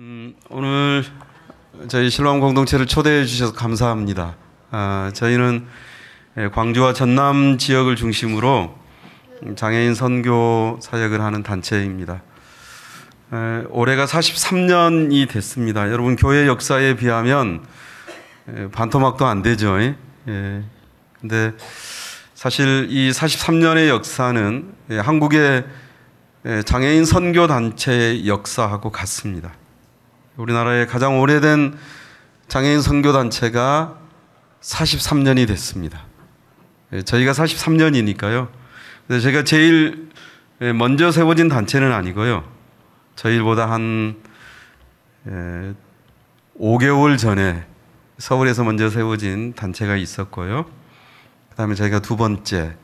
오늘 저희 실로암 공동체를 초대해 주셔서 감사합니다. 저희는 광주와 전남 지역을 중심으로 장애인 선교 사역을 하는 단체입니다. 올해가 43년이 됐습니다. 여러분, 교회 역사에 비하면 반토막도 안 되죠. 근데 사실 이 43년의 역사는 한국의 장애인 선교 단체의 역사하고 같습니다. 우리나라의 가장 오래된 장애인 선교 단체가 43년이 됐습니다. 저희가 43년이니까요. 근데 제가 제일 먼저 세워진 단체는 아니고요. 저희보다 한 5개월 전에 서울에서 먼저 세워진 단체가 있었고요. 그 다음에 저희가 두 번째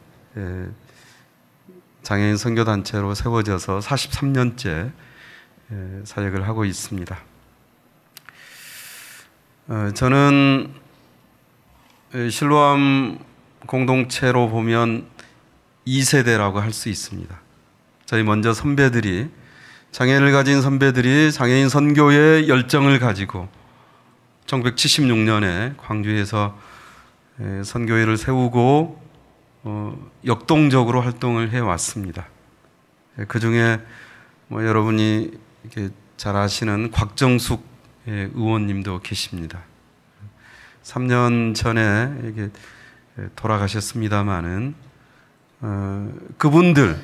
장애인 선교단체로 세워져서 43년째 사역을 하고 있습니다. 저는 실로암 공동체로 보면 2세대라고 할 수 있습니다. 저희 먼저 선배들이, 장애인을 가진 선배들이 장애인 선교의 열정을 가지고 1976년에 광주에서 선교회를 세우고 역동적으로 활동을 해왔습니다. 그 중에 여러분이 이렇게 잘 아시는 곽정숙 의원님도 계십니다. 3년 전에 이렇게 돌아가셨습니다마는 그분들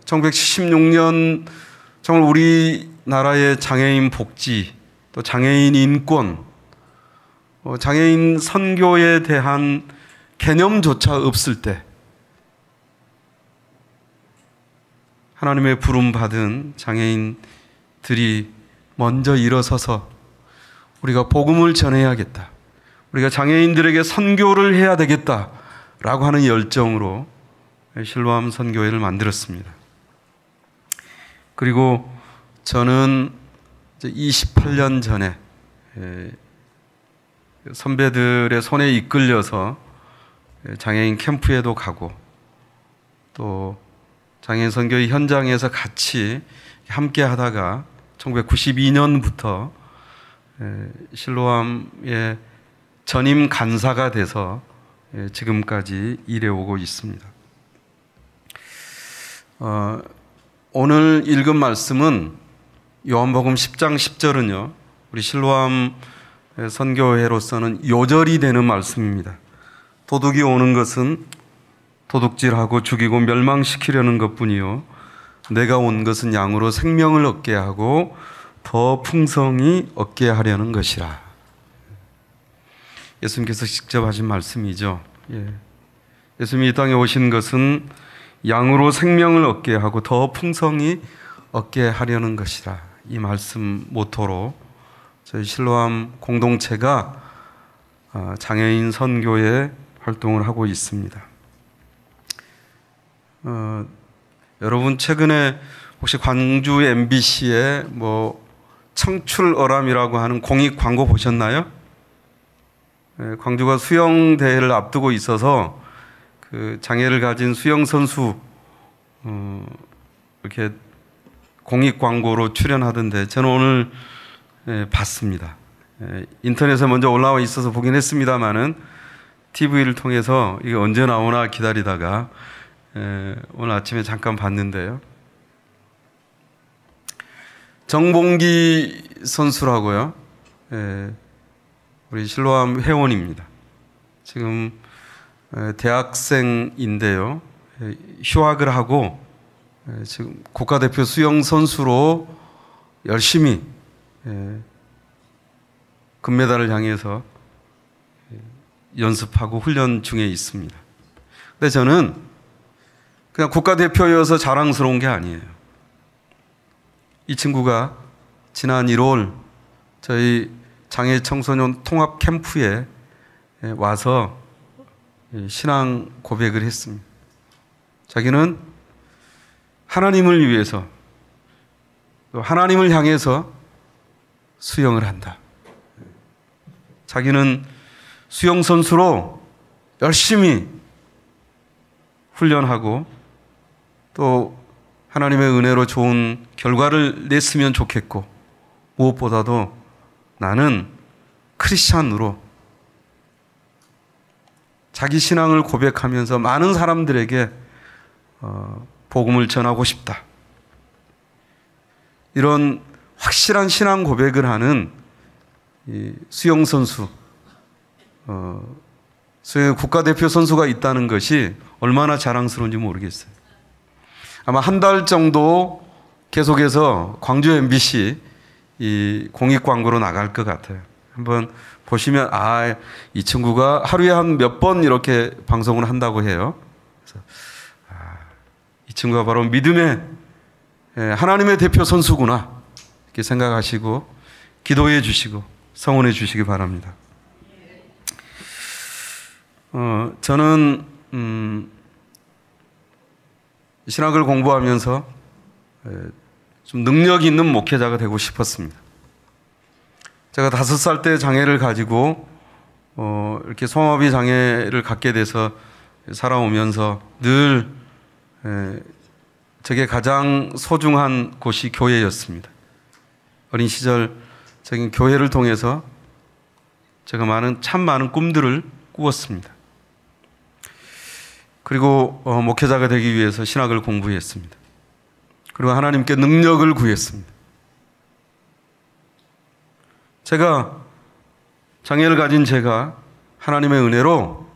1976년 정말 우리나라의 장애인 복지, 또 장애인 인권, 장애인 선교에 대한 개념조차 없을 때 하나님의 부름받은 장애인들이 먼저 일어서서 우리가 복음을 전해야겠다, 우리가 장애인들에게 선교를 해야 되겠다라고 하는 열정으로 실로암 선교회를 만들었습니다. 그리고 저는 28년 전에 선배들의 손에 이끌려서 장애인 캠프에도 가고 또 장애인 선교의 현장에서 같이 함께 하다가 1992년부터 실로암의 전임 간사가 돼서 지금까지 일해오고 있습니다. 오늘 읽은 말씀은 요한복음 10장 10절은요, 우리 실로암 선교회로서는 요절이 되는 말씀입니다. 도둑이 오는 것은 도둑질하고 죽이고 멸망시키려는 것뿐이요, 내가 온 것은 양으로 생명을 얻게 하고 더 풍성히 얻게 하려는 것이라. 예수님께서 직접 하신 말씀이죠. 예수님이 이 땅에 오신 것은 양으로 생명을 얻게 하고 더 풍성히 얻게 하려는 것이라. 이 말씀 모토로 저희 실로암 공동체가 장애인 선교의 활동을 하고 있습니다. 여러분, 최근에 혹시 광주 MBC에 청출어람이라고 하는 공익 광고 보셨나요? 광주가 수영 대회를 앞두고 있어서 그 장애를 가진 수영 선수 이렇게 공익 광고로 출연하던데 저는 오늘 봤습니다. 인터넷에 먼저 올라와 있어서 보긴 했습니다만은 TV를 통해서 이게 언제 나오나 기다리다가 오늘 아침에 잠깐 봤는데요. 정봉기 선수라고요. 우리 실로암 회원입니다. 지금 대학생인데요. 휴학을 하고 지금 국가대표 수영 선수로 열심히 금메달을 향해서 연습하고 훈련 중에 있습니다. 근데 저는 그냥 국가대표여서 자랑스러운 게 아니에요. 이 친구가 지난 1월 저희 장애 청소년 통합 캠프에 와서 신앙 고백을 했습니다. 자기는 하나님을 위해서, 또 하나님을 향해서 수영을 한다. 자기는 수영 선수로 열심히 훈련하고 또 하나님의 은혜로 좋은 결과를 냈으면 좋겠고, 무엇보다도 나는 크리스찬으로 자기 신앙을 고백하면서 많은 사람들에게 복음을 전하고 싶다. 이런 확실한 신앙 고백을 하는 수영 선수, 수영 국가대표 선수가 있다는 것이 얼마나 자랑스러운지 모르겠어요. 아마 한 달 정도 계속해서 광주 MBC 이 공익 광고로 나갈 것 같아요. 한번 보시면 이 친구가 하루에 한 몇 번 이렇게 방송을 한다고 해요. 그래서 이 친구가 바로 믿음의 하나님의 대표 선수구나 이렇게 생각하시고 기도해 주시고 성원해 주시기 바랍니다. 저는 신학을 공부하면서 좀 능력 있는 목회자가 되고 싶었습니다. 제가 5살 때 장애를 가지고 이렇게 송아비 장애를 갖게 돼서 살아오면서 늘 제게 가장 소중한 곳이 교회였습니다. 어린 시절 저는 교회를 통해서 제가 참 많은 꿈들을 꾸었습니다. 그리고 목회자가 되기 위해서 신학을 공부했습니다. 그리고 하나님께 능력을 구했습니다. 제가 장애를 가진 제가 하나님의 은혜로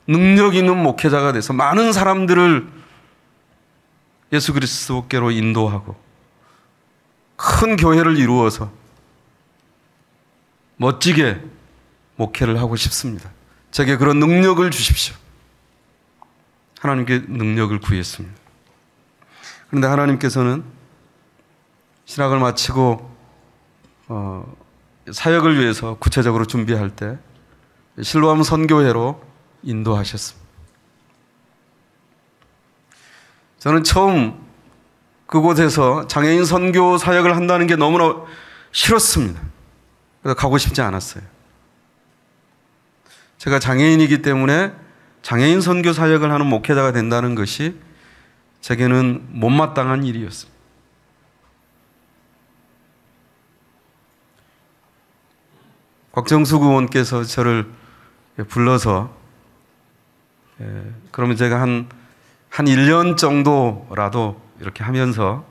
능력 있는 목회자가 돼서 많은 사람들을 예수 그리스도께로 인도하고 큰 교회를 이루어서 멋지게 목회를 하고 싶습니다. 제게 그런 능력을 주십시오. 하나님께 능력을 구했습니다. 그런데 하나님께서는 신학을 마치고 사역을 위해서 구체적으로 준비할 때 실로암 선교회로 인도하셨습니다. 저는 처음 그곳에서 장애인 선교 사역을 한다는 게 너무나 싫었습니다. 그래서 가고 싶지 않았어요. 제가 장애인이기 때문에 장애인 선교 사역을 하는 목회자가 된다는 것이 제게는 못마땅한 일이었습니다. 곽정수 의원께서 저를 불러서 그러면 제가 한 1년 정도라도 이렇게 하면서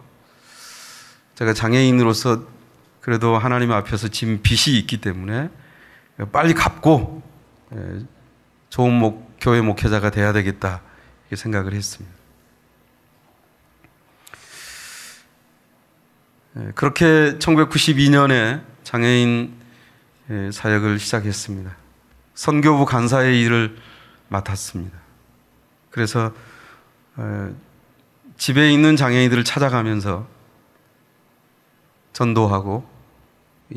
제가 장애인으로서 그래도 하나님 앞에서 진 빚이 있기 때문에 빨리 갚고 좋은 교회 목회자가 돼야 되겠다 이렇게 생각을 했습니다. 그렇게 1992년에 장애인 사역을 시작했습니다. 선교부 간사의 일을 맡았습니다. 그래서 집에 있는 장애인들을 찾아가면서 전도하고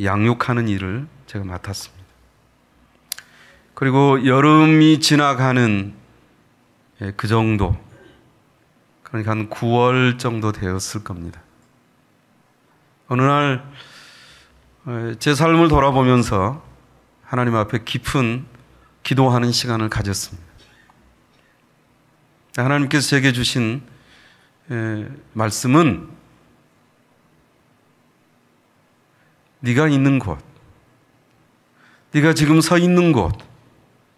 양육하는 일을 제가 맡았습니다. 그리고 여름이 지나가는 그 정도, 그러니까 한 9월 정도 되었을 겁니다. 어느 날 제 삶을 돌아보면서 하나님 앞에 깊은 기도하는 시간을 가졌습니다. 하나님께서 제게 주신 말씀은 네가 있는 곳, 네가 지금 서 있는 곳,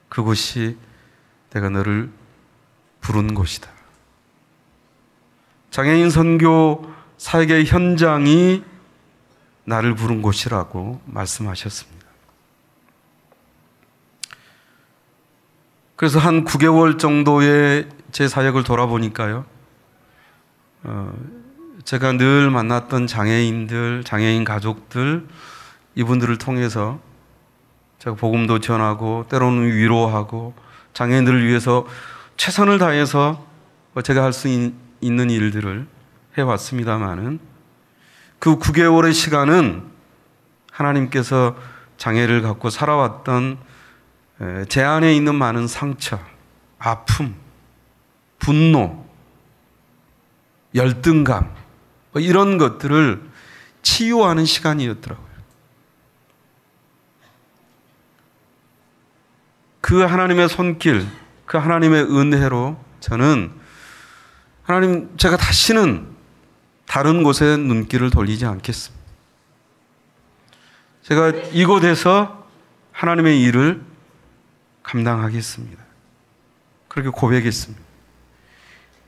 그곳이 내가 너를 부른 곳이다. 장애인 선교 사역의 현장이 나를 부른 곳이라고 말씀하셨습니다. 그래서 한 9개월 정도의 제 사역을 돌아보니까요, 제가 늘 만났던 장애인들, 장애인 가족들, 이분들을 통해서 제가 복음도 전하고 때로는 위로하고 장애인들을 위해서 최선을 다해서 제가 할 수 있는 일들을 해왔습니다마는 그 9개월의 시간은 하나님께서 장애를 갖고 살아왔던 제 안에 있는 많은 상처, 아픔, 분노, 열등감 이런 것들을 치유하는 시간이었더라고요. 그 하나님의 손길, 그 하나님의 은혜로 저는 하나님, 제가 다시는 다른 곳에 눈길을 돌리지 않겠습니다. 제가 이곳에서 하나님의 일을 감당하겠습니다. 그렇게 고백했습니다.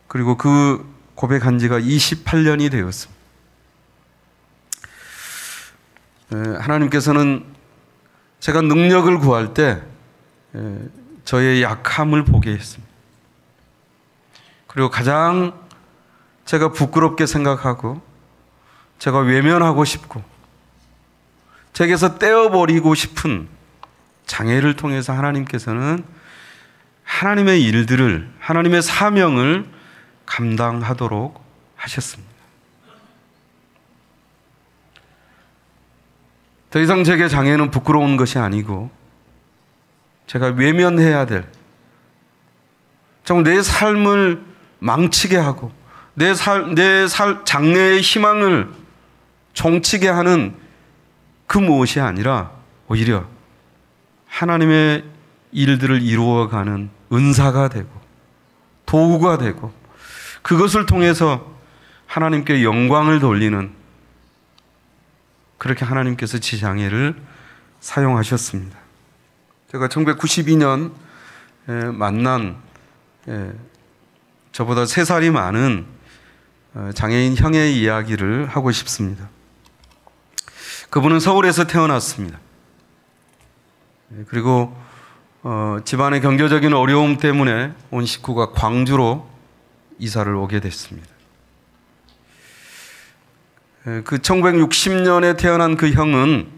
그리고 그 고백한 지가 28년이 되었습니다. 하나님께서는 제가 능력을 구할 때 저의 약함을 보게 했습니다. 그리고 가장 제가 부끄럽게 생각하고 제가 외면하고 싶고 제게서 떼어버리고 싶은 장애를 통해서 하나님께서는 하나님의 일들을, 하나님의 사명을 감당하도록 하셨습니다. 더 이상 제게 장애는 부끄러운 것이 아니고 제가 외면해야 될, 정말 내 삶을 망치게 하고 내 장래의 희망을 종치게 하는 그 무엇이 아니라 오히려 하나님의 일들을 이루어가는 은사가 되고 도구가 되고 그것을 통해서 하나님께 영광을 돌리는, 그렇게 하나님께서 지장애를 사용하셨습니다. 제가 1992년 만난 저보다 3살이 많은 장애인 형의 이야기를 하고 싶습니다. 그분은 서울에서 태어났습니다. 그리고 집안의 경제적인 어려움 때문에 온 식구가 광주로 이사를 오게 됐습니다. 그 1960년에 태어난 그 형은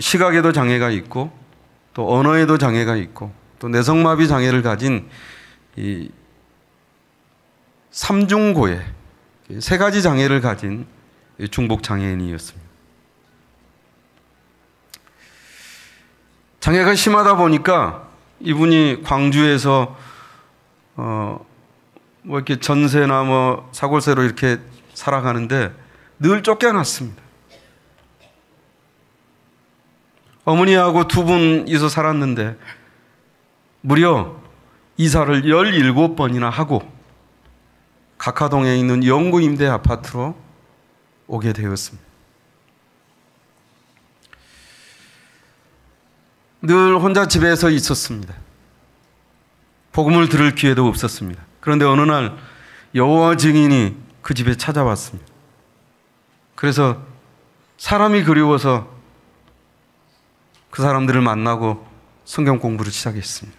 시각에도 장애가 있고 또 언어에도 장애가 있고 또 내성마비 장애를 가진 이 삼중고에 3가지 장애를 가진 중복 장애인이었습니다. 장애가 심하다 보니까 이분이 광주에서 뭐 이렇게 전세나 뭐 사골세로 이렇게 살아가는데 늘 쫓겨났습니다. 어머니하고 2분이서 살았는데 무려 이사를 17번이나 하고 각하동에 있는 영구 임대 아파트로 오게 되었습니다. 늘 혼자 집에서 있었습니다. 복음을 들을 기회도 없었습니다. 그런데 어느 날 여호와 증인이 그 집에 찾아왔습니다. 그래서 사람이 그리워서 그 사람들을 만나고 성경 공부를 시작했습니다.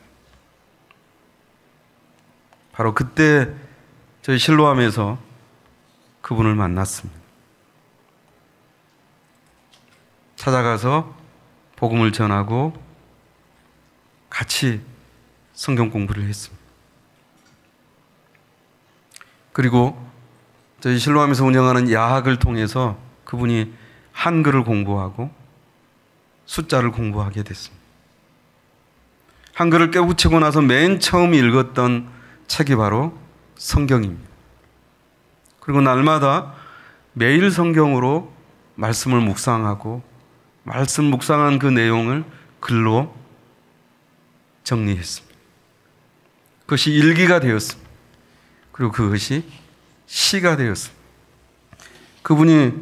바로 그때 저희 실로암에서 그분을 만났습니다. 찾아가서 복음을 전하고 같이 성경 공부를 했습니다. 그리고 저희 실로암에서 운영하는 야학을 통해서 그분이 한글을 공부하고 숫자를 공부하게 됐습니다. 한글을 깨우치고 나서 맨 처음 읽었던 책이 바로 성경입니다. 그리고 날마다 매일 성경으로 말씀을 묵상하고 말씀 묵상한 그 내용을 글로 정리했습니다. 그것이 일기가 되었습니다. 그리고 그것이 시가 되었습니다. 그분이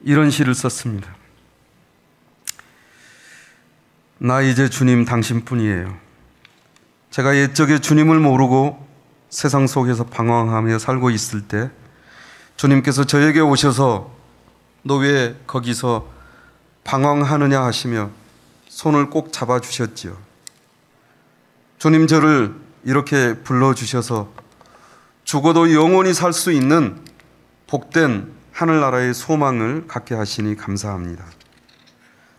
이런 시를 썼습니다. 나 이제 주님 당신뿐이에요. 제가 옛적에 주님을 모르고 세상 속에서 방황하며 살고 있을 때 주님께서 저에게 오셔서 너 왜 거기서 방황하느냐 하시며 손을 꼭 잡아주셨지요. 주님 저를 이렇게 불러주셔서 죽어도 영원히 살 수 있는 복된 하늘나라의 소망을 갖게 하시니 감사합니다.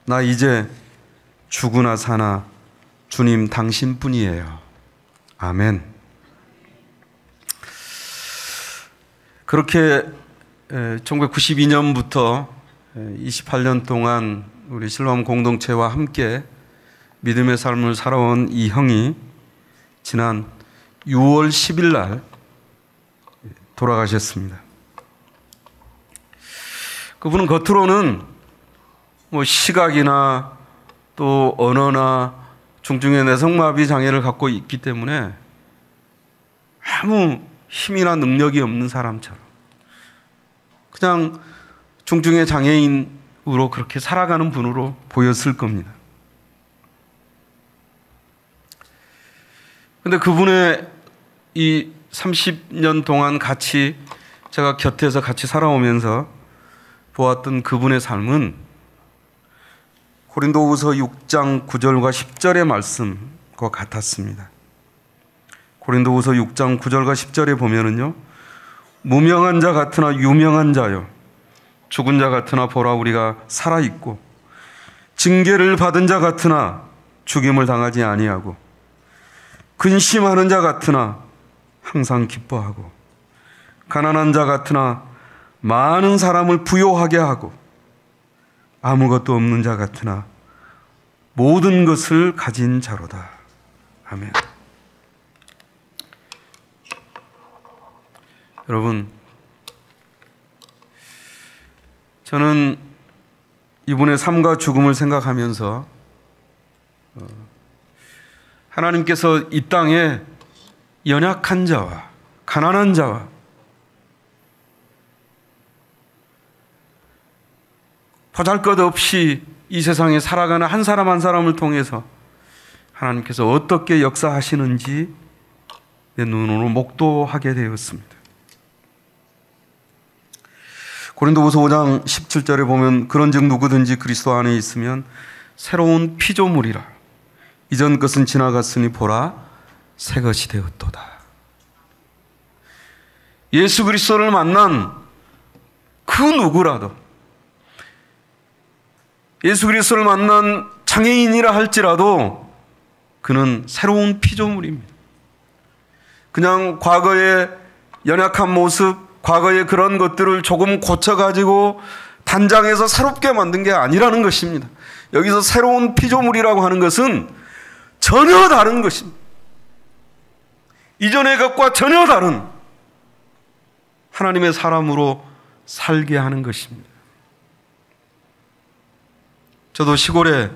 나 이제 죽으나 사나 주님 당신뿐이에요. 아멘. 그렇게 1992년부터 28년 동안 우리 실로암 공동체와 함께 믿음의 삶을 살아온 이 형이 지난 6월 10일 날 돌아가셨습니다. 그분은 겉으로는 뭐 시각이나 또 언어나 중증의 내성마비 장애를 갖고 있기 때문에 아무 힘이나 능력이 없는 사람처럼 그냥 중증의 장애인 그렇게 살아가는 분으로 보였을 겁니다. 근데 그분의 이 30년 동안 같이 제가 곁에서 같이 살아오면서 보았던 그분의 삶은 고린도후서 6장 9절과 10절의 말씀과 같았습니다. 고린도후서 6장 9절과 10절에 보면은요, 무명한 자 같으나 유명한 자요, 죽은 자 같으나 보라 우리가 살아있고, 징계를 받은 자 같으나 죽임을 당하지 아니하고, 근심하는 자 같으나 항상 기뻐하고, 가난한 자 같으나 많은 사람을 부요하게 하고, 아무것도 없는 자 같으나 모든 것을 가진 자로다. 아멘. 여러분, 저는 이분의 삶과 죽음을 생각하면서 하나님께서 이 땅에 연약한 자와 가난한 자와 보잘것없이 이 세상에 살아가는 한 사람 한 사람을 통해서 하나님께서 어떻게 역사하시는지 내 눈으로 목도하게 되었습니다. 고린도후서 5장 17절에 보면 그런즉 누구든지 그리스도 안에 있으면 새로운 피조물이라 이전 것은 지나갔으니 보라 새 것이 되었도다. 예수 그리스도를 만난 그 누구라도, 예수 그리스도를 만난 장애인이라 할지라도 그는 새로운 피조물입니다. 그냥 과거의 연약한 모습, 과거의 그런 것들을 조금 고쳐가지고 단장해서 새롭게 만든 게 아니라는 것입니다. 여기서 새로운 피조물이라고 하는 것은 전혀 다른 것입니다. 이전의 것과 전혀 다른 하나님의 사람으로 살게 하는 것입니다. 저도 시골에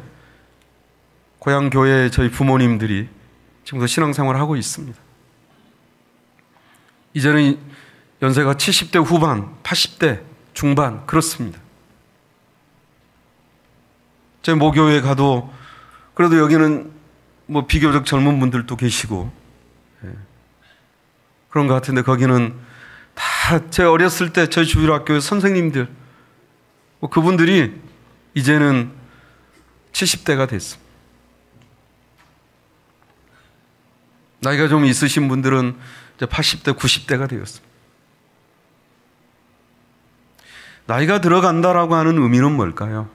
고향 교회에 저희 부모님들이 지금도 신앙생활을 하고 있습니다. 이제는 연세가 70대 후반, 80대 중반 그렇습니다. 제 모교회에 가도 그래도 여기는 뭐 비교적 젊은 분들도 계시고 그런 것 같은데 거기는 다 제 어렸을 때 저희 주일학교 선생님들 그분들이 이제는 70대가 됐습니다. 나이가 좀 있으신 분들은 이제 80대, 90대가 되었습니다. 나이가 들어간다라고 하는 의미는 뭘까요?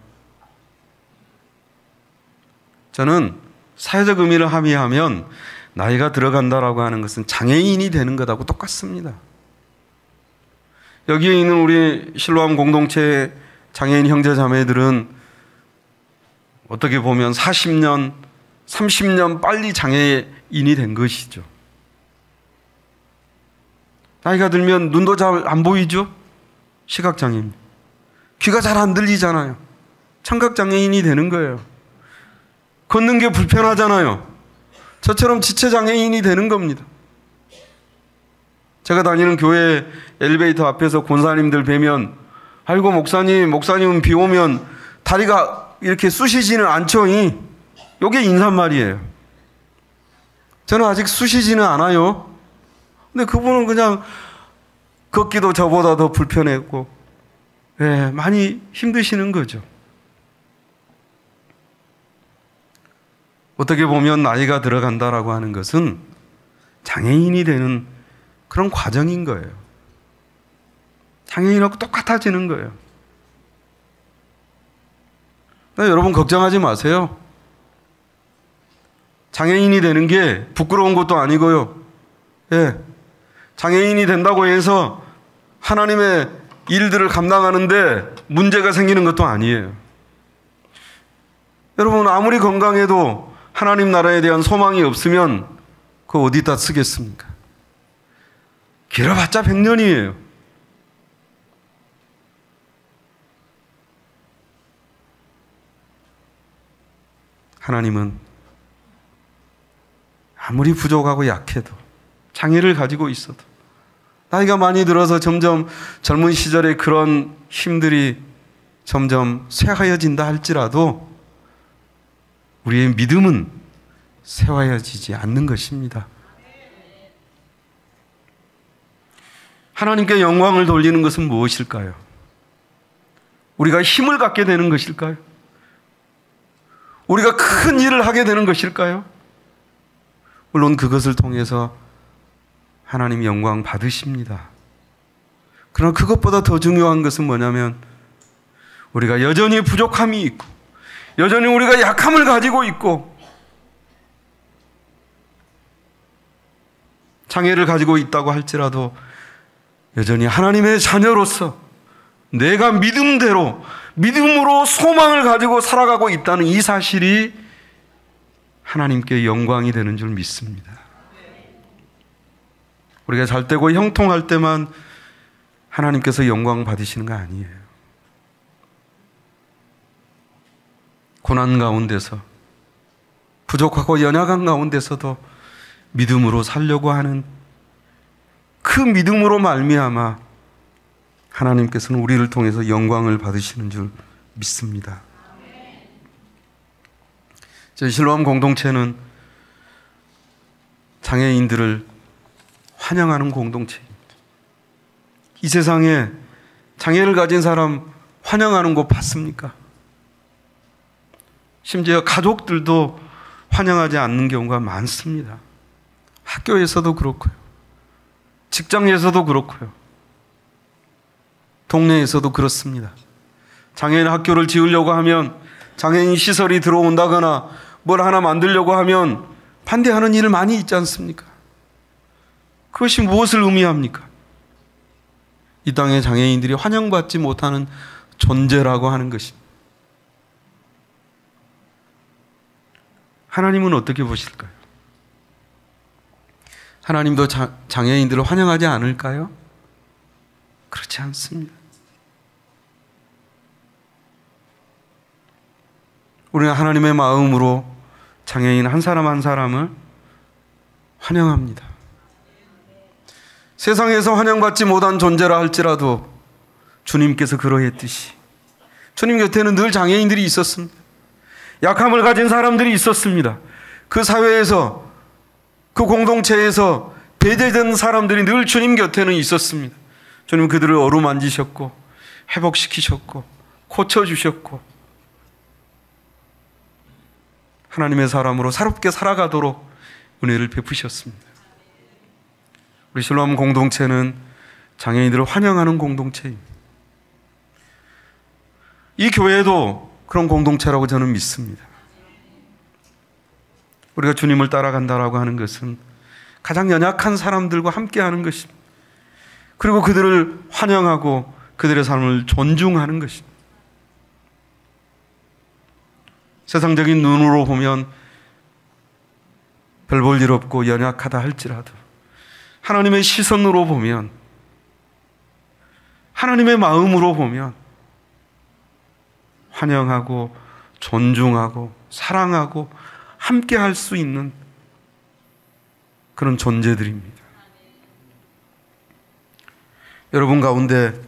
저는 사회적 의미를 함의하면 나이가 들어간다라고 하는 것은 장애인이 되는 것하고 똑같습니다. 여기에 있는 우리 실로암 공동체 장애인 형제자매들은 어떻게 보면 40년, 30년 빨리 장애인이 된 것이죠. 나이가 들면 눈도 잘 안 보이죠? 시각장애인. 귀가 잘 안 들리잖아요. 청각장애인이 되는 거예요. 걷는 게 불편하잖아요. 저처럼 지체장애인이 되는 겁니다. 제가 다니는 교회 엘리베이터 앞에서 권사님들 뵈면 아이고 목사님은 비 오면 다리가 이렇게 쑤시지는 않죠. 이게 인사말이에요. 저는 아직 쑤시지는 않아요. 근데 그분은 그냥 걷기도 저보다 더 불편했고 많이 힘드시는 거죠. 어떻게 보면 나이가 들어간다라고 하는 것은 장애인이 되는 그런 과정인 거예요. 장애인하고 똑같아지는 거예요. 여러분 걱정하지 마세요. 장애인이 되는 게 부끄러운 것도 아니고요. 장애인이 된다고 해서 하나님의 일들을 감당하는데 문제가 생기는 것도 아니에요. 여러분 아무리 건강해도 하나님 나라에 대한 소망이 없으면 그거 어디다 쓰겠습니까? 길어봤자 100년이에요. 하나님은 아무리 부족하고 약해도 장애를 가지고 있어도 나이가 많이 들어서 점점 젊은 시절의 그런 힘들이 점점 쇠하여진다 할지라도 우리의 믿음은 쇠하여지지 않는 것입니다. 하나님께 영광을 돌리는 것은 무엇일까요? 우리가 힘을 갖게 되는 것일까요? 우리가 큰 일을 하게 되는 것일까요? 물론 그것을 통해서 하나님 영광 받으십니다. 그러나 그것보다 더 중요한 것은 뭐냐면 우리가 여전히 부족함이 있고 여전히 우리가 약함을 가지고 있고 장애를 가지고 있다고 할지라도 여전히 하나님의 자녀로서 내가 믿음으로 소망을 가지고 살아가고 있다는 이 사실이 하나님께 영광이 되는 줄 믿습니다. 우리가 잘 되고 형통할 때만 하나님께서 영광 받으시는 거 아니에요. 고난 가운데서 부족하고 연약한 가운데서도 믿음으로 살려고 하는 그 믿음으로 말미암아 하나님께서는 우리를 통해서 영광을 받으시는 줄 믿습니다. 저희 실로암 공동체는 장애인들을 환영하는 공동체입니다. 이 세상에 장애를 가진 사람 환영하는 곳 봤습니까? 심지어 가족들도 환영하지 않는 경우가 많습니다. 학교에서도 그렇고요. 직장에서도 그렇고요. 동네에서도 그렇습니다. 장애인 학교를 지으려고 하면 장애인 시설이 들어온다거나 뭘 하나 만들려고 하면 반대하는 일 많이 있지 않습니까? 그것이 무엇을 의미합니까? 이 땅의 장애인들이 환영받지 못하는 존재라고 하는 것입니다. 하나님은 어떻게 보실까요? 하나님도 장애인들을 환영하지 않을까요? 그렇지 않습니다. 우리는 하나님의 마음으로 장애인 한 사람 한 사람을 환영합니다. 세상에서 환영받지 못한 존재라 할지라도 주님께서 그러했듯이 주님 곁에는 늘 장애인들이 있었습니다. 약함을 가진 사람들이 있었습니다. 그 사회에서 그 공동체에서 배제된 사람들이 늘 주님 곁에는 있었습니다. 주님 그들을 어루만지셨고 회복시키셨고 고쳐주셨고 하나님의 사람으로 새롭게 살아가도록 은혜를 베푸셨습니다. 우리 실로암 공동체는 장애인들을 환영하는 공동체입니다. 이 교회도 그런 공동체라고 저는 믿습니다. 우리가 주님을 따라간다라고 하는 것은 가장 연약한 사람들과 함께하는 것입니다. 그리고 그들을 환영하고 그들의 삶을 존중하는 것입니다. 세상적인 눈으로 보면 별 볼 일 없고 연약하다 할지라도 하나님의 시선으로 보면 하나님의 마음으로 보면 환영하고 존중하고 사랑하고 함께 할 수 있는 그런 존재들입니다. 여러분 가운데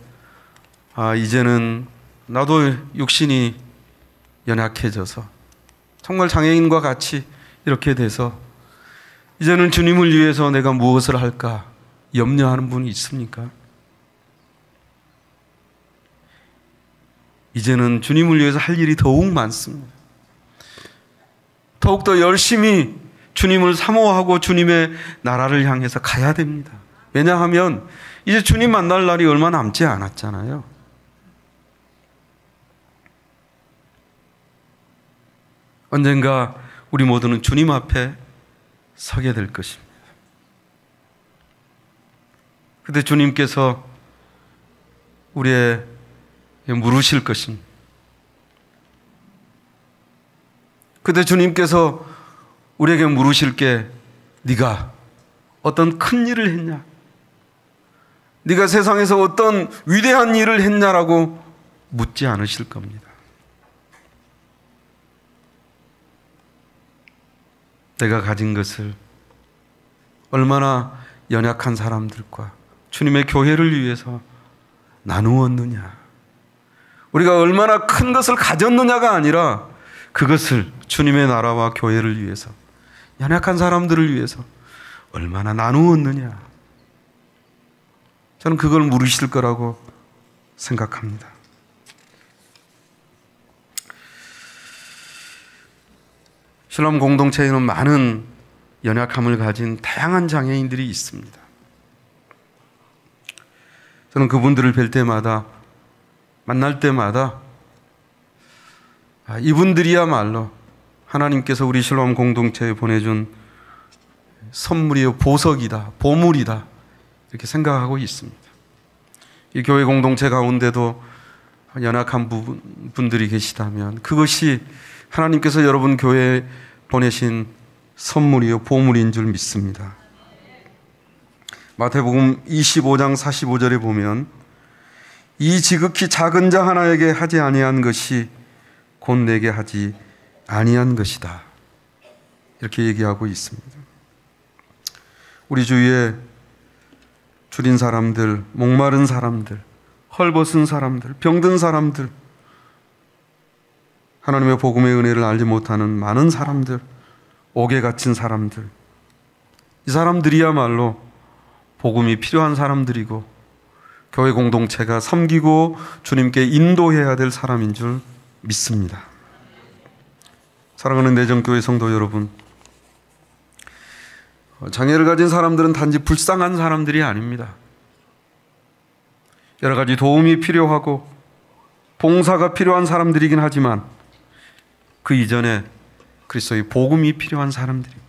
이제는 나도 육신이 연약해져서 정말 장애인과 같이 이렇게 돼서 이제는 주님을 위해서 내가 무엇을 할까 염려하는 분이 있습니까? 이제는 주님을 위해서 할 일이 더욱 많습니다. 더욱더 열심히 주님을 사모하고 주님의 나라를 향해서 가야 됩니다. 왜냐하면 이제 주님 만날 날이 얼마 남지 않았잖아요. 언젠가 우리 모두는 주님 앞에 서게 될 것입니다. 그때 주님께서 우리의 물으실 것입니다. 그때 주님께서 우리에게 물으실 게 네가 어떤 큰 일을 했냐? 네가 세상에서 어떤 위대한 일을 했냐라고 묻지 않으실 겁니다. 내가 가진 것을 얼마나 연약한 사람들과 주님의 교회를 위해서 나누었느냐? 우리가 얼마나 큰 것을 가졌느냐가 아니라 그것을 주님의 나라와 교회를 위해서, 연약한 사람들을 위해서 얼마나 나누었느냐. 저는 그걸 물으실 거라고 생각합니다. 신람 공동체에는 많은 연약함을 가진 다양한 장애인들이 있습니다. 저는 그분들을 뵐 때마다, 만날 때마다 이분들이야말로 하나님께서 우리 신람 공동체에 보내준 선물이요, 보석이다, 보물이다, 이렇게 생각하고 있습니다. 이 교회 공동체 가운데도 연약한 분들이 계시다면 그것이 하나님께서 여러분 교회에 보내신 선물이요, 보물인 줄 믿습니다. 마태복음 25장 45절에 보면 이 지극히 작은 자 하나에게 하지 아니한 것이 곧 내게 하지 아니한 것이다, 이렇게 얘기하고 있습니다. 우리 주위에 줄인 사람들, 목마른 사람들, 헐벗은 사람들, 병든 사람들, 하나님의 복음의 은혜를 알지 못하는 많은 사람들, 옥에 갇힌 사람들, 이 사람들이야말로 복음이 필요한 사람들이고 교회 공동체가 섬기고 주님께 인도해야 될 사람인 줄 믿습니다. 사랑하는 내정교회 성도 여러분, 장애를 가진 사람들은 단지 불쌍한 사람들이 아닙니다. 여러 가지 도움이 필요하고 봉사가 필요한 사람들이긴 하지만 그 이전에 그리스도의 복음이 필요한 사람들입니다.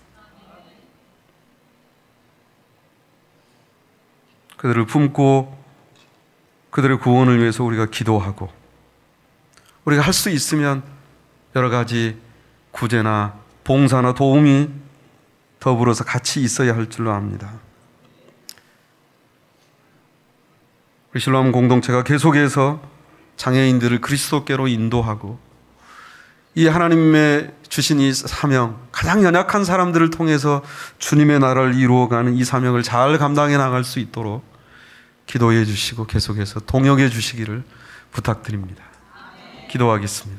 그들을 품고 그들의 구원을 위해서 우리가 기도하고, 우리가 할 수 있으면 여러 가지 구제나 봉사나 도움이 더불어서 같이 있어야 할 줄로 압니다. 우리 신람 공동체가 계속해서 장애인들을 그리스도께로 인도하고 이 하나님의 주신 이 사명, 가장 연약한 사람들을 통해서 주님의 나라를 이루어가는 이 사명을 잘 감당해 나갈 수 있도록 기도해 주시고 계속해서 동역해 주시기를 부탁드립니다. 기도하겠습니다.